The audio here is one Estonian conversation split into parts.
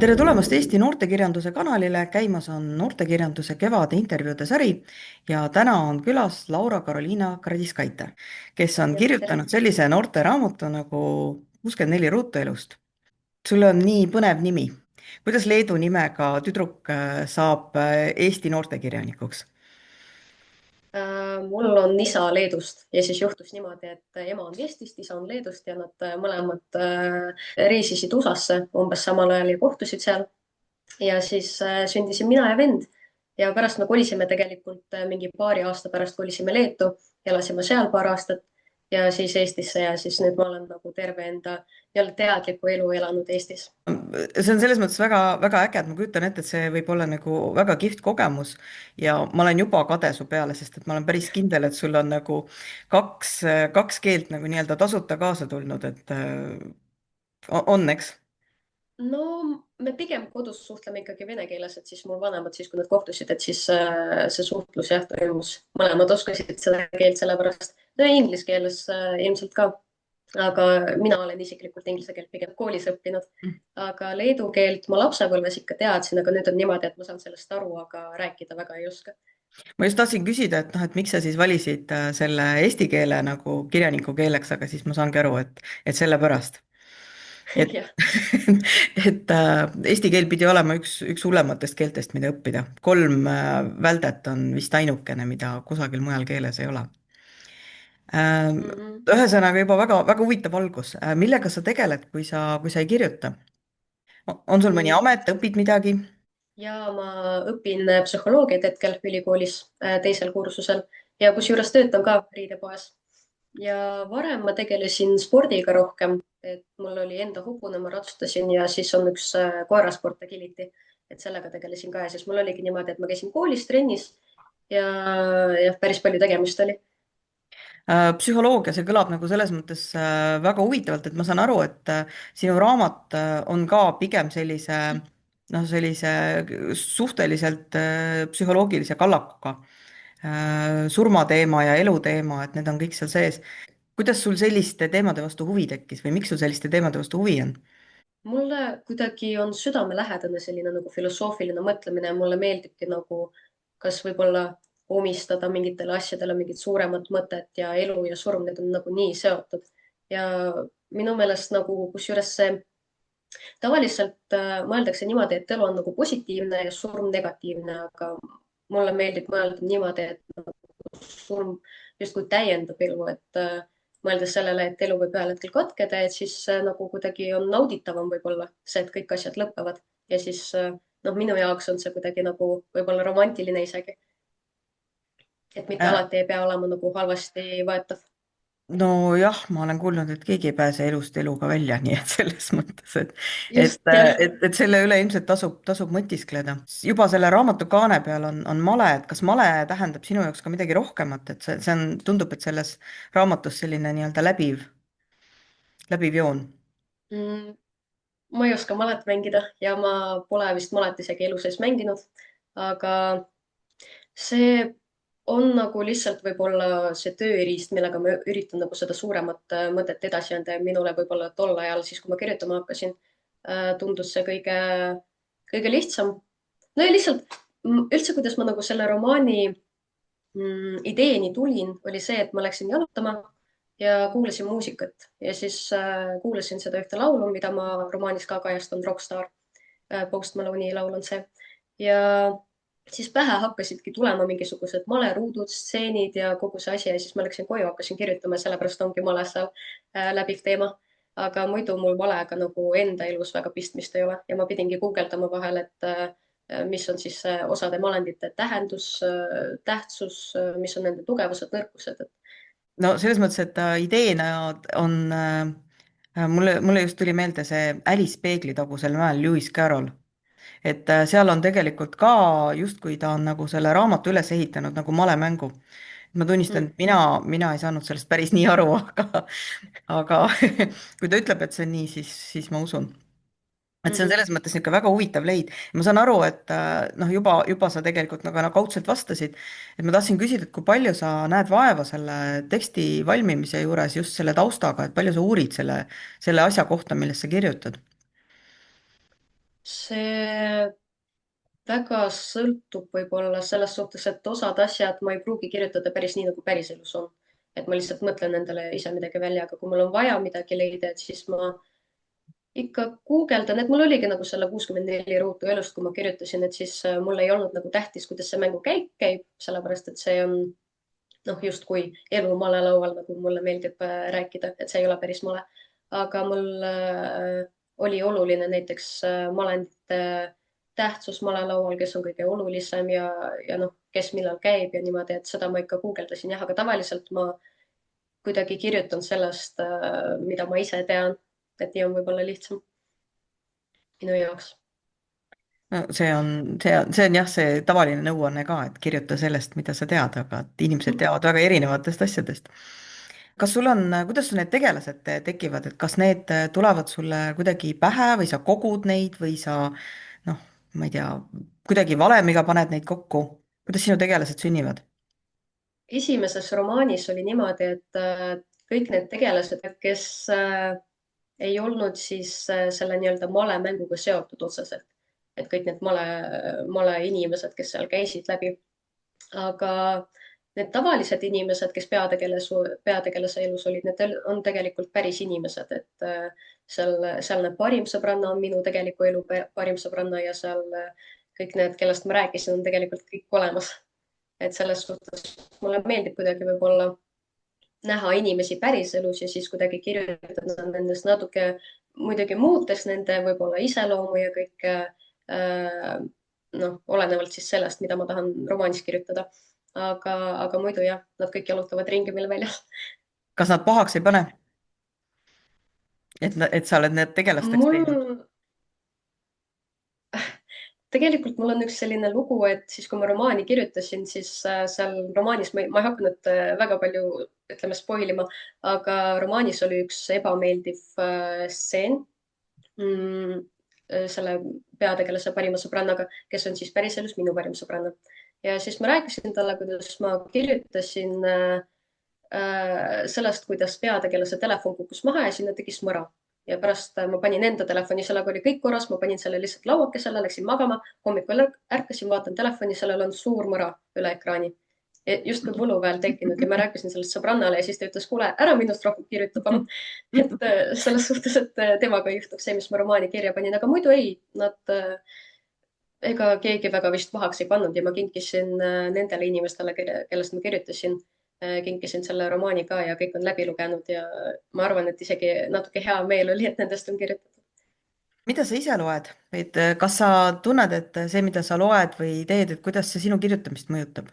tere tulemast Eesti Noortekirjanduse kanalile, käimas on noortekirjanduse kevade intervjuude sari ja täna on külas Laura-Karoliina Kradiskaite, kes on jah, tere. kirjutanud sellise noorteraamatu nagu 64 ruutu elust. sul on nii põnev nimi. kuidas leedu nimega tüdruk saab Eesti noortekirjanikuks? Mul on isa Leedust ja siis juhtus niimoodi, et ema on Eestist, isa on Leedust ja nad mõlemad reisisid USA-sse umbes samal ajal ja kohtusid seal. Ja siis sündisin mina ja vend. Ja pärast me kolisime tegelikult mingi paari aasta pärast kolisime Leetu, elasime seal paar aastat ja siis Eestisse ja siis nüüd ma olen nagu terve enda nii-öelda teadliku elu elanud Eestis. See on selles mõttes väga, väga äge, et ma kujutan ette, et see võib olla nagu väga kihvt kogemus ja ma olen juba kade su peale, sest et ma olen päris kindel, et sul on nagu kaks keelt nagu nii-öelda tasuta kaasa tulnud, et on, eks? No me pigem kodus suhtleme ikkagi vene keeles, et siis mul vanemad siis, kui nad kohtusid, et siis see suhtlus jah toimus, mõlemad oskasid seda keelt sellepärast. no ja inglise keeles ilmselt ka, aga mina olen isiklikult inglise keelt pigem koolis õppinud. aga leedu keelt ma lapsepõlves ikka teadsin, aga nüüd on niimoodi, et ma saan sellest aru, aga rääkida väga ei oska. Ma just tahtsin küsida, et noh, et miks sa siis valisid selle eesti keele nagu kirjaniku keeleks, aga siis ma saangi aru, et sellepärast. Et, jah. et eesti keel pidi olema üks hullematest keeltest, mida õppida. Kolm väldet on vist ainukene, mida kusagil mujal keeles ei ole. Mhm. Ühesõnaga juba väga, väga huvitav algus. Millega sa tegeled, kui sa ei kirjuta? On sul mõni Mm, amet, õpid midagi? ja ma õpin psühholoogiat hetkel ülikoolis teisel kursusel ja kusjuures töötan ka riidepoes. Ja varem ma tegelesin spordiga rohkem, et mul oli enda hobune, ma ratsustasin ja siis on üks koerasport agility, et sellega tegelesin ka ja siis mul oligi niimoodi, et ma käisin koolis trennis ja jah, päris palju tegemist oli. Psühholoogia, see kõlab nagu selles mõttes väga huvitavalt, et ma saan aru, et sinu raamat on ka pigem sellise noh, sellise suhteliselt psühholoogilise kallakuga. Surmateema ja eluteema, et need on kõik seal sees. kuidas sul selliste teemade vastu huvi tekkis või miks sul selliste teemade vastu huvi on? Mulle kuidagi on südamelähedane selline nagu filosoofiline mõtlemine ja mulle meeldibki nagu kas võib-olla omistada mingitele asjadele mingit suuremat mõtet ja elu ja surm, need on nagu nii seotud. ja minu meelest nagu kusjuures see tavaliselt mõeldakse niimoodi, et elu on nagu positiivne ja surm negatiivne, aga mulle meeldib mõelda niimoodi, et nagu surm justkui täiendab elu, et mõeldes sellele, et elu võib ühel hetkel katkeda, et siis nagu kuidagi on nauditavam võib-olla see, et kõik asjad lõpevad ja siis noh, minu jaoks on see kuidagi nagu võib-olla romantiline isegi, et mitte Äh, alati ei pea olema nagu halvasti võetav. nojah, ma olen kuulnud, et keegi ei pääse elust eluga välja, nii et selles mõttes, et, just jah. et selle üle ilmselt tasub mõtiskleda. juba selle raamatu kaane peal on male, et kas male tähendab sinu jaoks ka midagi rohkemat, et see on, tundub, et selles raamatus selline nii-öelda läbiv joon. Mm, ma ei oska malet mängida ja ma pole vist malet isegi elu sees mänginud, aga see on nagu lihtsalt võib-olla see tööriist, millega ma üritan nagu seda suuremat mõtet edasi anda ja minule võib-olla tol ajal, siis kui ma kirjutama hakkasin, tundus see kõige lihtsam. no ja lihtsalt üldse, kuidas ma nagu selle romaani ideeni tulin, oli see, et ma läksin jalutama ja kuulasin muusikat ja siis kuulasin seda ühte laulu, mida ma romaanis ka kajastan, Rockstar. Post Malone'i laul on see. ja siis pähe hakkasidki tulema mingisugused maleruudud, stseenid ja kogu see asi ja siis ma läksin koju, hakkasin kirjutama ja sellepärast ongi male seal läbiv teema. aga muidu mul malega nagu enda elus väga pistmist ei ole ja ma pidingi guugeldama vahel, et mis on siis osade malendite tähendus, tähtsus, mis on nende tugevused, nõrkused, et no selles mõttes, et ideena on mulle just tuli meelde see Alice peeglitagusel mäel, Lewis Carroll. et seal on tegelikult ka justkui ta on nagu selle raamatu üles ehitanud nagu malemängu. ma tunnistan, mm, et mina ei saanud sellest päris nii aru, aga kui ta ütleb, et see on nii, siis ma usun. et see on -hmm. selles mõttes niisugune väga huvitav leid. ma saan aru, et noh, juba sa tegelikult nagu kaudselt vastasid, et ma tahtsin küsida, et kui palju sa näed vaeva selle teksti valmimise juures just selle taustaga, et palju sa uurid selle asja kohta, millest sa kirjutad? see väga sõltub võib-olla selles suhtes, et osad asjad ma ei pruugi kirjutada päris nii, nagu päriselus on. et ma lihtsalt mõtlen endale ise midagi välja, aga kui mul on vaja midagi leida, et siis ma ikka guugeldan, et mul oligi nagu selle 64 ruutu elust, kui ma kirjutasin, et siis mul ei olnud nagu tähtis, kuidas see mängu käib, sellepärast et see on noh, justkui elu malelaual, nagu mulle meeldib rääkida, et see ei ole päris male. aga mul oli oluline näiteks malendite tähtsus malelaual, kes on kõige olulisem ja noh, kes millal käib ja niimoodi, et seda ma ikka guugeldasin jah, aga tavaliselt ma kuidagi kirjutan sellest, mida ma ise tean, et nii on võib-olla lihtsam minu jaoks. no see on jah, see tavaline nõuanne ka, et kirjuta sellest, mida sa tead, aga et inimesed teavad väga erinevatest asjadest. kas sul on, kuidas sul need tegelased tekivad, et kas need tulevad sulle kuidagi pähe või sa kogud neid või sa noh, ma ei tea, kuidagi valemiga paned neid kokku? kuidas sinu tegelased sünnivad? Esimeses romaanis oli niimoodi, et kõik need tegelased, kes ei olnud siis selle nii-öelda malemänguga seotud otseselt, et kõik need male inimesed, kes seal käisid läbi, aga need tavalised inimesed, kes peategelase elus olid, need on tegelikult päris inimesed, et sealne parim sõbranna on minu tegeliku elu parim sõbranna ja seal kõik need, kellest ma rääkisin, on tegelikult kõik olemas. et selles suhtes mulle meeldib kuidagi võib-olla näha inimesi päriselus ja siis kuidagi kirjutada nendest natuke, muidugi muutes nende võib-olla iseloomu ja kõike noh, olenevalt siis sellest, mida ma tahan romaanis kirjutada. aga muidu jah, nad kõik jalutavad ringi meil väljas. kas nad pahaks ei pane, et sa oled need tegelasteks mul teinud? tegelikult mul on üks selline lugu, et siis, kui ma romaani kirjutasin, siis seal romaanis ma ei hakanud väga palju, ütleme, spoil ima, aga romaanis oli üks ebameeldiv stseen selle peategelase parima sõbrannaga, kes on siis päriselus minu parim sõbranna. ja siis ma rääkisin talle, kuidas ma kirjutasin sellest, kuidas peategelase telefon kukkus maha ja sinna tegi smõra ja pärast ma panin enda telefoni, sellega oli kõik korras, ma panin selle lihtsalt lauakesele, läksin magama, hommikul ärkasin, vaatan telefoni, sellel on suur mõra üle ekraani. justkui võluväel tekkinud ja ma rääkisin sellest sõbrannale ja siis ta ütles, kuule, ära minust rohkem kirjuta, palun. et selles suhtes, et temaga juhtuks see, mis ma romaani kirja panin, aga muidu ei, ega keegi väga vist pahaks ei pannud ja ma kinkisin nendele inimestele, kellest ma kirjutasin, kinkisin selle romaani ka ja kõik on läbi lugenud ja ma arvan, et isegi natuke hea meel oli, et nendest on kirjutatud. mida sa ise loed, et kas sa tunned, et see, mida sa loed või teed, et kuidas see sinu kirjutamist mõjutab?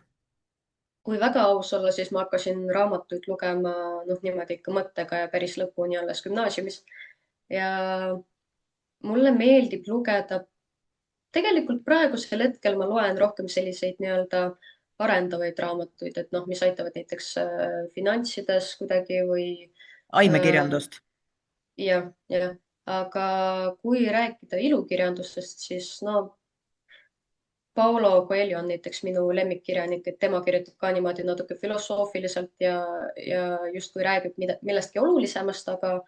kui väga aus olla, siis ma hakkasin raamatuid lugema noh, niimoodi ikka mõttega ja päris lõpuni alles gümnaasiumis. ja mulle meeldib lugeda, tegelikult praegusel hetkel ma loen rohkem selliseid nii-öelda arendavaid raamatuid, et noh, mis aitavad näiteks finantsides kuidagi või äh, aimekirjandust. jah, aga kui rääkida ilukirjandusest, siis no Paulo Coelho on näiteks minu lemmikkirjanik, et tema kirjutab ka niimoodi natuke filosoofiliselt ja justkui räägib millestki olulisemast, aga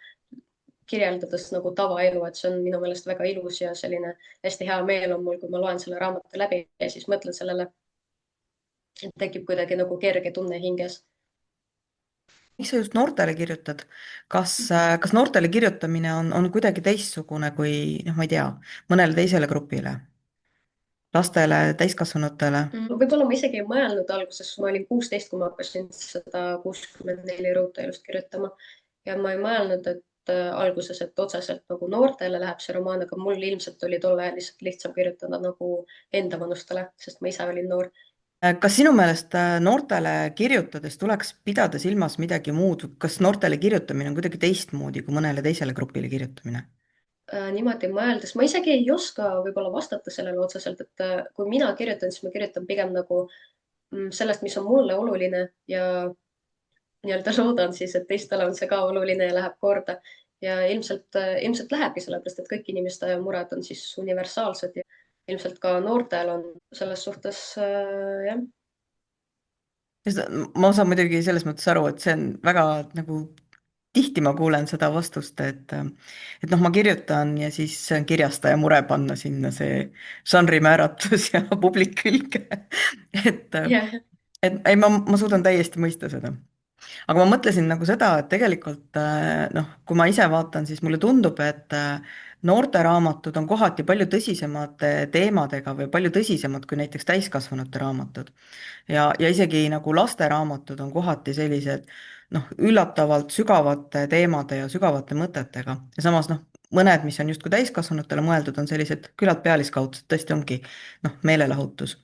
kirjeldades nagu tavaelu, et see on minu meelest väga ilus ja selline hästi hea meel on mul, kui ma loen selle raamatu läbi ja siis mõtlen sellele, et tekib kuidagi nagu kerge tunne hinges. miks sa just noortele kirjutad? kas noortele kirjutamine on kuidagi teistsugune kui, noh, ma ei tea, mõnele teisele grupile, lastele, täiskasvanutele? Võib-olla ma isegi ei mõelnud alguses, ma olin 16, kui ma hakkasin seda 64 ruutu elust kirjutama ja ma ei mõelnud, et alguses, et otseselt nagu noortele läheb see romaan, aga mul ilmselt oli tol ajal lihtsalt lihtsam kirjutada nagu enda vanustele, sest ma ise olin noor. Kas sinu meelest noortele kirjutades tuleks pidada silmas midagi muud, kas noortele kirjutamine on kuidagi teistmoodi kui mõnele teisele grupile kirjutamine? Niimoodi mõeldes, ma isegi ei oska võib-olla vastata sellele otseselt, et kui mina kirjutan, siis ma kirjutan pigem nagu sellest, mis on mulle oluline ja nii-öelda loodan siis, et teistele on see ka oluline ja läheb korda. ja ilmselt lähebki, sellepärast et kõik inimeste mured on siis universaalsed ja ilmselt ka noortel on selles suhtes jah. ma saan muidugi selles mõttes aru, et see on väga nagu tihti ma kuulen seda vastust, et noh, ma kirjutan ja siis see on kirjastaja mure panna sinna see žanri määratlus ja publik külge. et, jah. et ei, ma suudan täiesti mõista seda. aga ma mõtlesin nagu seda, et tegelikult noh, kui ma ise vaatan, siis mulle tundub, et noorteraamatud on kohati palju tõsisemate teemadega või palju tõsisemad kui näiteks täiskasvanute raamatud. ja isegi nagu lasteraamatud on kohati sellised noh, üllatavalt sügavate teemade ja sügavate mõtetega ja samas noh, mõned, mis on justkui täiskasvanutele mõeldud, on sellised küllalt pealiskaudsed, tõesti ongi noh, meelelahutus.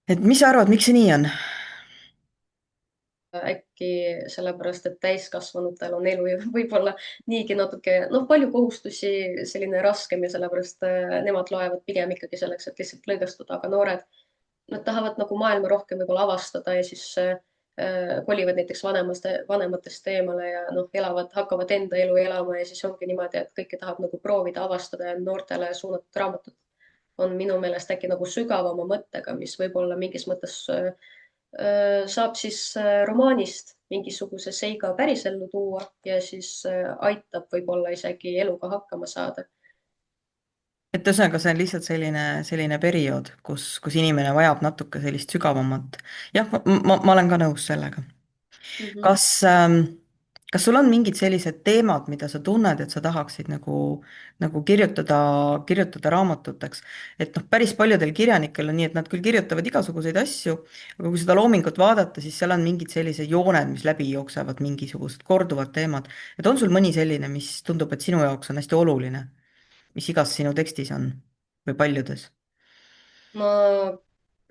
et mis sa arvad, miks see nii on? Äkki sellepärast, et täiskasvanutel on elu ju võib-olla niigi natuke, noh, palju kohustusi, selline raskem ja sellepärast nemad loevad pigem ikkagi selleks, et lihtsalt lõõgastuda, aga noored, nad tahavad nagu maailma rohkem võib-olla avastada ja siis kolivad näiteks vanematest eemale ja noh, hakkavad enda elu elama ja siis ongi niimoodi, et kõike tahab nagu proovida avastada ja noortele suunatud raamatud on minu meelest äkki nagu sügavama mõttega, mis võib-olla mingis mõttes saab siis romaanist mingisuguse seiga pärisellu tuua ja siis aitab võib-olla isegi eluga hakkama saada. et ühesõnaga, see on lihtsalt selline periood, kus inimene vajab natuke sellist sügavamat. jah, ma olen ka nõus sellega. Mm -hmm. kas kas sul on mingid sellised teemad, mida sa tunned, et sa tahaksid nagu kirjutada raamatuteks? et noh, päris paljudel kirjanikel on nii, et nad küll kirjutavad igasuguseid asju, aga kui seda loomingut vaadata, siis seal on mingid sellised jooned, mis läbi jooksevad, mingisugused korduvad teemad. et on sul mõni selline, mis tundub, et sinu jaoks on hästi oluline, mis igas sinu tekstis on või paljudes? ma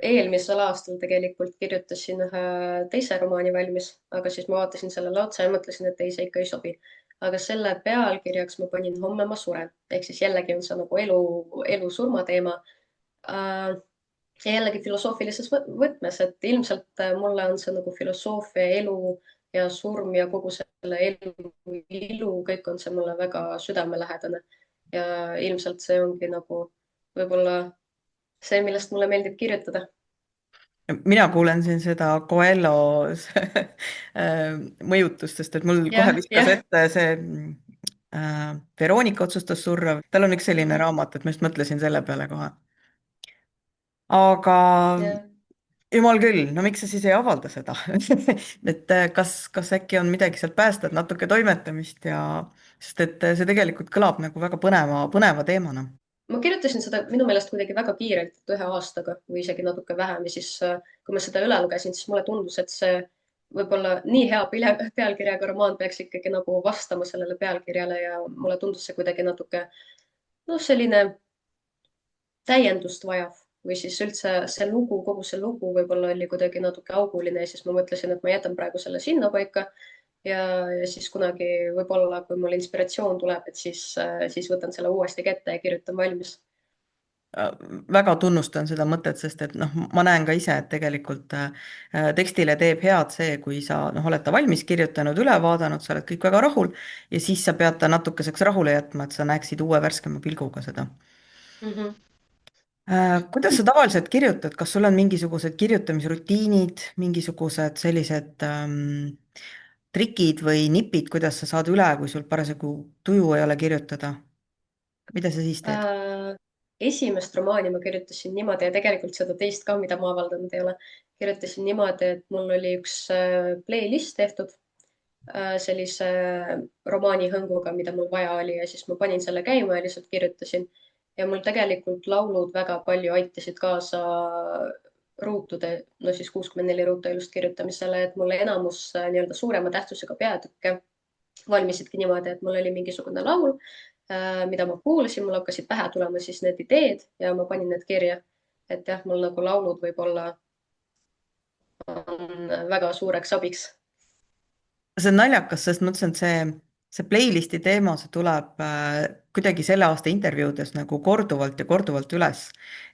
eelmisel aastal tegelikult kirjutasin ühe teise romaani valmis, aga siis ma vaatasin sellele otsa ja mõtlesin, et ei, see ikka ei sobi. aga selle pealkirjaks ma panin Homme ma suren, ehk siis jällegi on see nagu elu-surma teema. Ja jällegi filosoofilises võtmes, et ilmselt mulle on see nagu filosoofia, elu ja surm ja kogu selle elu ilu, kõik on see mulle väga südamelähedane. ja ilmselt see ongi nagu võib-olla see, millest mulle meeldib kirjutada. mina kuulen siin seda Coelho mõjutust, sest et mul kohe jah, viskas jah. ette see Veronika otsustas surra, tal on üks selline Mhm. raamat, et ma just mõtlesin selle peale kohe. aga jah. jumal küll, no miks sa siis ei avalda seda? et kas äkki on midagi sealt päästa, et natuke toimetamist ja sest et see tegelikult kõlab nagu väga põneva teemana. Ma kirjutasin seda minu meelest kuidagi väga kiirelt, et ühe aastaga või isegi natuke vähem ja siis, kui ma seda üle lugesin, siis mulle tundus, et see võib-olla nii hea pealkirjaga romaan peaks ikkagi nagu vastama sellele pealkirjale ja mulle tundus see kuidagi natuke noh, selline täiendust vajav või siis üldse see lugu, kogu see lugu võib-olla oli kuidagi natuke auguline ja siis ma mõtlesin, et ma jätan praegu selle sinnapaika ja, ja siis kunagi võib-olla, kui mul inspiratsioon tuleb, et siis võtan selle uuesti kätte ja kirjutan valmis. Äh, väga tunnustan seda mõtet, sest et noh, ma näen ka ise, et tegelikult tekstile teeb head see, kui sa noh, oled ta valmis kirjutanud, üle vaadanud, sa oled kõik väga rahul ja siis sa pead ta natukeseks rahule jätma, et sa näeksid uue värskema pilguga seda. Mm -hmm. Kuidas sa tavaliselt kirjutad, kas sul on mingisugused kirjutamisrutiinid, mingisugused sellised trikid või nipid, kuidas sa saad üle, kui sul parasjagu tuju ei ole kirjutada? mida sa siis teed? Esimest romaani ma kirjutasin niimoodi ja tegelikult seda teist ka, mida ma avaldanud ei ole, kirjutasin niimoodi, et mul oli üks playlist tehtud sellise romaanihõnguga, mida mul vaja oli ja siis ma panin selle käima ja lihtsalt kirjutasin. ja mul tegelikult laulud väga palju aitasid kaasa ruutude, no siis 64 ruutu elust kirjutamisele, et mulle enamus nii-öelda suurema tähtsusega peatükke valmisidki niimoodi, et mul oli mingisugune laul, mida ma kuulasin, mul hakkasid pähe tulema siis need ideed ja ma panin need kirja. et jah, mul nagu laulud võib-olla on väga suureks abiks. see on naljakas, sest ma mõtlesin, et see playlist'i teema, see tuleb kuidagi selle aasta intervjuudes nagu korduvalt ja korduvalt üles.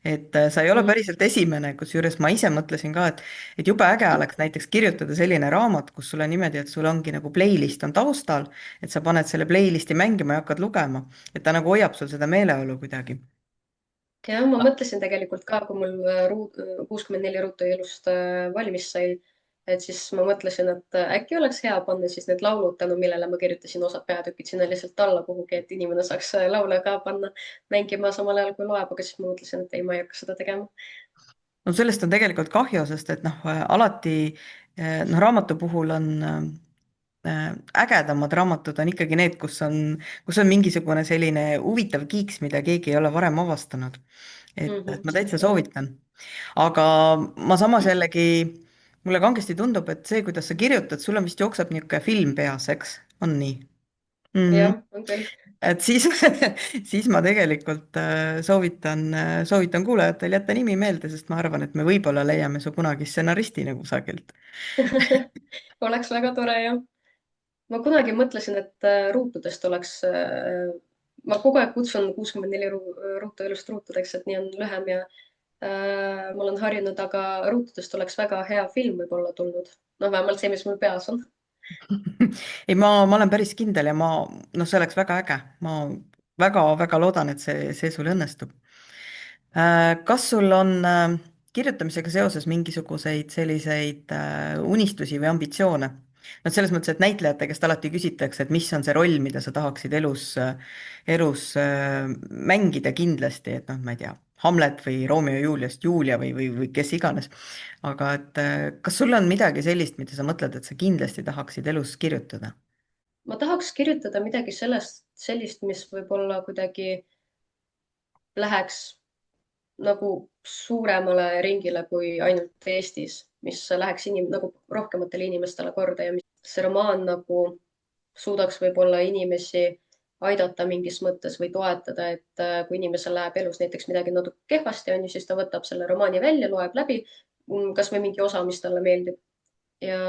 et sa ei ole Mhm. päriselt esimene, kusjuures ma ise mõtlesin ka, et jube äge oleks näiteks kirjutada selline raamat, kus sul on niimoodi, et sul ongi nagu playlist on taustal, et sa paned selle playlist'i mängima ja hakkad lugema, et ta nagu hoiab sul seda meeleolu kuidagi. jah, ma mõtlesin tegelikult ka, kui mul 64 ruutu elust valmis sai, et siis ma mõtlesin, et äkki oleks hea panna siis need laulud, tänu millele ma kirjutasin osad peatükid sinna lihtsalt alla kuhugi, et inimene saaks laule ka panna mängima samal ajal kui loeb, aga siis ma mõtlesin, et ei, ma ei hakka seda tegema. no sellest on tegelikult kahju, sest et noh, alati noh, raamatu puhul on ägedamad raamatud on ikkagi need, kus on mingisugune selline huvitav kiiks, mida keegi ei ole varem avastanud. Et ma täitsa Jah, soovitan. aga ma samas jällegi, mulle kangesti tundub, et see, kuidas sa kirjutad, sul on vist jookseb niisugune film peas, eks? on nii? Mhm. jah, on küll. et siis siis ma tegelikult soovitan kuulajatel jätta nimi meelde, sest ma arvan, et me võib-olla leiame su kunagi stsenaristina kusagilt. oleks väga tore, jah. Ma kunagi mõtlesin, et ruutudest oleks, ma kogu aeg kutsun 64 ruutu elust ruutudeks, et nii on lühem ja ma olen harjunud, aga ruutudest oleks väga hea film võib-olla tulnud. noh, vähemalt see, mis mul peas on. ei, ma olen päris kindel ja noh, see oleks väga äge, ma väga-väga loodan, et see sul õnnestub. Kas sul on kirjutamisega seoses mingisuguseid selliseid unistusi või ambitsioone? noh, selles mõttes, et näitlejate käest alati küsitakse, et mis on see roll, mida sa tahaksid elus mängida kindlasti, et noh, ma ei tea, Hamlet või Romeo ja Juliast Julia või kes iganes. aga et kas sul on midagi sellist, mida sa mõtled, et sa kindlasti tahaksid elus kirjutada? ma tahaks kirjutada midagi sellist, mis võib-olla kuidagi läheks nagu suuremale ringile kui ainult Eestis, mis läheks nagu rohkematele inimestele korda ja mis see romaan nagu suudaks võib-olla inimesi aidata mingis mõttes või toetada, et kui inimesel läheb elus näiteks midagi natuke kehvasti, on ju, siis ta võtab selle romaani välja, loeb läbi, kasvõi mingi osa, mis talle meeldib ja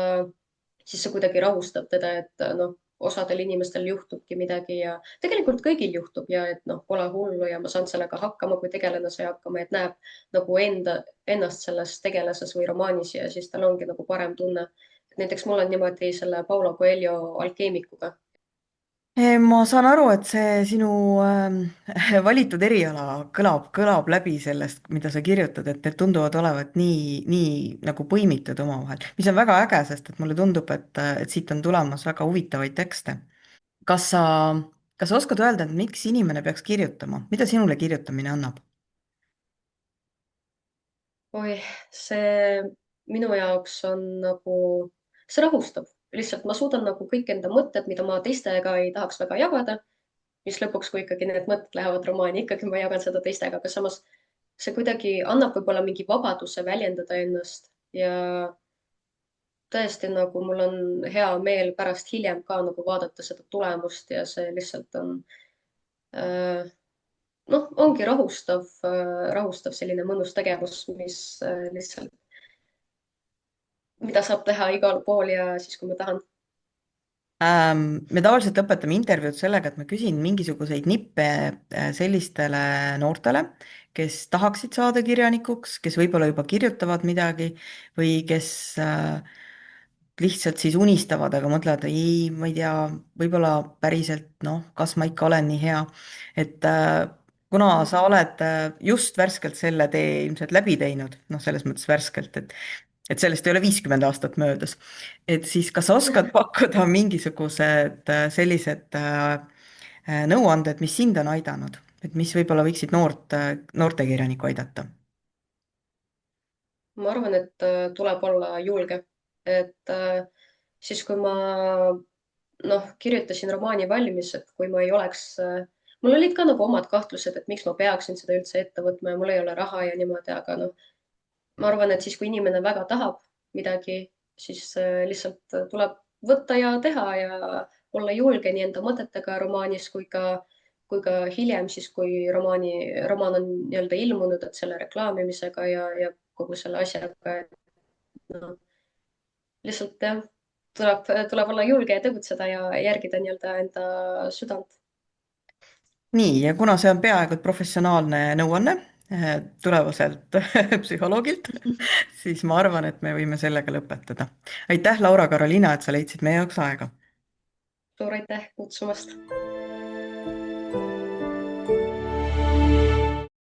siis see kuidagi rahustab teda, et noh, osadel inimestel juhtubki midagi ja tegelikult kõigil juhtub ja et noh, pole hullu ja ma saan sellega hakkama, kui tegelane sai hakkama, et näeb nagu ennast selles tegelases või romaanis ja siis tal ongi nagu parem tunne. näiteks mul on niimoodi selle Paulo Coelho alkeemikuga. Ma saan aru, et see sinu valitud eriala kõlab läbi sellest, mida sa kirjutad, et need tunduvad olevat nii nagu põimitud omavahel, mis on väga äge, sest et mulle tundub, et siit on tulemas väga huvitavaid tekste. kas sa, kas sa oskad öelda, et miks inimene peaks kirjutama, mida sinule kirjutamine annab? oi, see minu jaoks on nagu, see rahustab. lihtsalt ma suudan nagu kõik enda mõtted, mida ma teistega ei tahaks väga jagada, mis lõpuks, kui ikkagi need mõtted lähevad romaani, ikkagi ma jagan seda teistega, aga samas see kuidagi annab võib-olla mingi vabaduse väljendada ennast ja tõesti nagu mul on hea meel pärast hiljem ka nagu vaadata seda tulemust ja see lihtsalt on äh, noh, ongi rahustav selline mõnus tegevus, mis lihtsalt, mida saab teha igal pool ja siis, kui ma tahan. Me tavaliselt lõpetame intervjuud sellega, et ma küsin mingisuguseid nippe sellistele noortele, kes tahaksid saada kirjanikuks, kes võib-olla juba kirjutavad midagi või kes lihtsalt siis unistavad, aga mõtlevad, ei, ma ei tea, võib-olla päriselt, noh, kas ma ikka olen nii hea. et kuna sa oled just värskelt selle tee ilmselt läbi teinud, noh, selles mõttes värskelt, et sellest ei ole 50 aastat möödas. et siis, kas sa oskad pakkuda mingisugused sellised nõuanded, mis sind on aidanud, et mis võib-olla võiksid noortekirjanikku aidata? ma arvan, et tuleb olla julge, et siis, kui ma noh, kirjutasin romaani valmis, et kui ma ei oleks, mul olid ka nagu omad kahtlused, et miks ma peaksin seda üldse ette võtma ja mul ei ole raha ja niimoodi, aga noh, ma arvan, et siis, kui inimene väga tahab midagi, siis lihtsalt tuleb võtta ja teha ja olla julge nii enda mõtetega romaanis kui ka hiljem siis, kui romaan on nii-öelda ilmunud, et selle reklaamimisega ja kogu selle asjaga, et noh, lihtsalt jah, tuleb olla julge ja tegutseda ja järgida nii-öelda enda südant. nii, ja kuna see on peaaegu et professionaalne nõuanne tulevaselt psühholoogilt, siis ma arvan, et me võime sellega lõpetada. aitäh, Laura Karoliina, et sa leidsid meie jaoks aega. suur aitäh kutsumast.